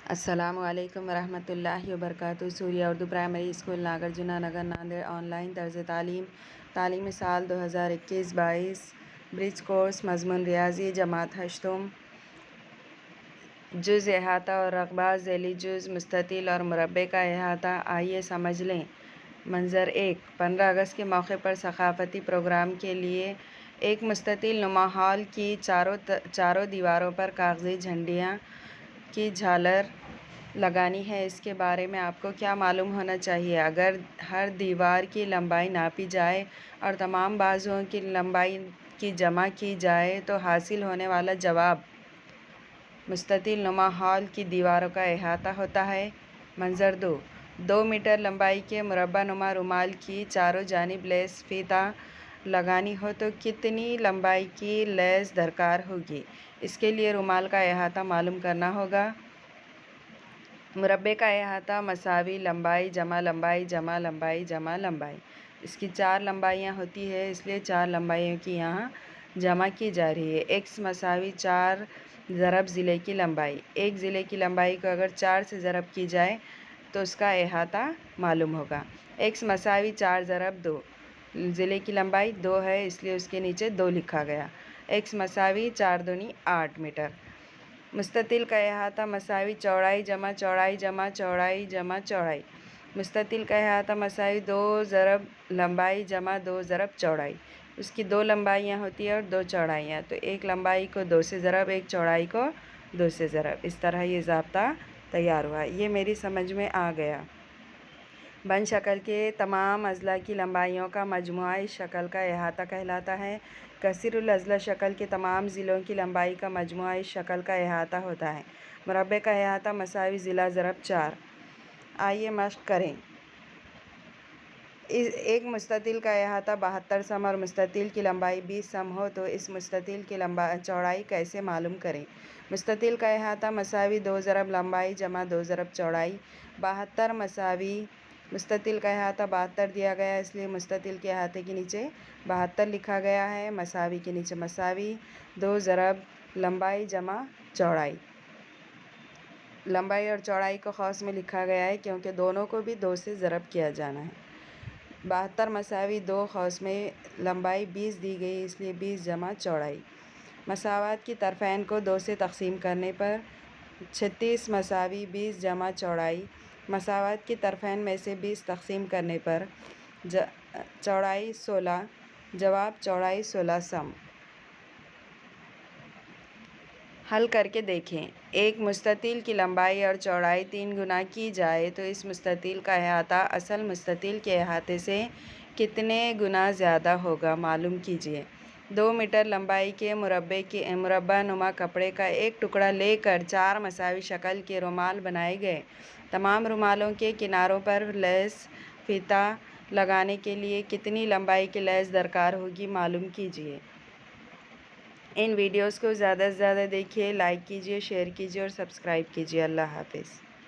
السلام علیکم ورحمۃ اللہ وبرکاتہ۔ Surya Urdu primary school Nagarjuna Nagar Nanded online طرز تعلیمی سال 2021-22 برج کورس مضمون ریاضی جماعت ہشتم جز احاطہ اور رقبہ ذیلی جز مستطیل اور مربع کا احاطہ۔ آئیے سمجھ لیں۔ منظر 1۔ 15 اگست کے موقع پر ثقافتی پروگرام کے لیے ایک مستطیل نما ہال کی چاروں دیواروں پر کاغذی جھنڈیوں کی جھالر لگانی ہے۔ اس کے بارے میں آپ کو کیا معلوم ہونا چاہیے؟ اگر ہر دیوار کی لمبائی ناپی جائے اور تمام بازوؤں کی لمبائی کی جمع کی جائے تو حاصل ہونے والا جواب مستطیل نما ہال کی دیواروں کا احاطہ ہوتا ہے۔ منظر 2۔ 2 میٹر لمبائی کے مربع نما رومال کی چاروں جانب لیس فیتہ لگانی ہو تو کتنی لمبائی کی لیس درکار ہوگی؟ اس کے لیے رومال کا احاطہ معلوم کرنا ہوگا۔ مربع کا احاطہ مساوی لمبائی جمع لمبائی جمع لمبائی جمع لمبائی۔ اس کی 4 لمبائیاں ہوتی ہیں، اس لیے 4 لمبائیوں کی یہاں جمع کی جا رہی ہے۔ x مساوی 4 ضرب ضلع کی لمبائی۔ ایک ضلع کی لمبائی کو اگر 4 سے ضرب کی جائے تو اس کا احاطہ معلوم ہوگا۔ x مساوی 4 ضرب 2۔ ضلع کی لمبائی 2 ہے، اس لیے اس کے نیچے 2 لکھا گیا۔ x مساوی 4 دونی 8 میٹر۔ مستطیل کا احاطہ مساوی چوڑائی جمع چوڑائی جمع چوڑائی جمع چوڑائی۔ مستطیل کا احاطہ مساوی 2 ضرب لمبائی جمع 2 ضرب چوڑائی۔ اس کی 2 لمبائیاں ہوتی ہیں اور 2 چوڑائیاں، تو ایک لمبائی کو 2 سے ضرب، ایک چوڑائی کو 2 سے ضرب۔ اس طرح یہ ضابطہ تیار ہوا۔ یہ میری سمجھ میں آ گیا۔ بن شکل کے تمام اضلاع کی لمبائیوں کا مجموعہ اس شکل کا احاطہ کہلاتا ہے۔ کثیر الاضلاع شکل کے تمام ضلعوں کی لمبائی کا مجموعہ اس شکل کا احاطہ ہوتا ہے۔ مربع کا احاطہ مساوی ضلع ضرب 4۔ آئیے مشق کریں۔ ایک مستطیل کا احاطہ 72 سم اور مستطیل کی لمبائی 20 سم ہو تو اس مستطیل کی چوڑائی کیسے معلوم کریں؟ مستطیل کا احاطہ مساوی 2 ضرب لمبائی جمع 2 ضرب چوڑائی۔ 72 مساوی مستطیل کا احاطہ 72 دیا گیا ہے، اس لیے مستطیل کے احاطے کے نیچے 72 لکھا گیا ہے، مساوی کے نیچے مساوی 2 ضرب لمبائی جمع چوڑائی۔ لمبائی اور چوڑائی کو قوس میں لکھا گیا ہے کیونکہ دونوں کو بھی 2 سے ضرب کیا جانا ہے۔ 72 مساوی 2 قوس میں لمبائی 20 دی گئی، اس لیے 20 جمع چوڑائی۔ مساوات کی طرفین کو 2 سے تقسیم کرنے پر 36 مساوی 20 جمع چوڑائی۔ مساوات کی طرفین میں سے 20 تقسیم کرنے پر چوڑائی 16، جواب چوڑائی 16 سم۔ حل کر کے دیکھیں۔ ایک مستطیل کی لمبائی اور چوڑائی 3 گنا کی جائے تو اس مستطیل کا احاطہ اصل مستطیل کے احاطے سے کتنے گنا زیادہ ہوگا معلوم کیجیے۔ 2 میٹر لمبائی کے مربع نما کپڑے کا ایک ٹکڑا لے کر 4 مساوی شکل کے رومال بنائے گئے۔ تمام رومالوں کے کناروں پر لیس فیتہ لگانے کے لیے کتنی لمبائی کی لیس درکار ہوگی معلوم کیجیے۔ ان ویڈیوز کو زیادہ سے زیادہ دیکھیے، لائک کیجیے، شیئر کیجیے اور سبسکرائب کیجیے۔ اللہ حافظ۔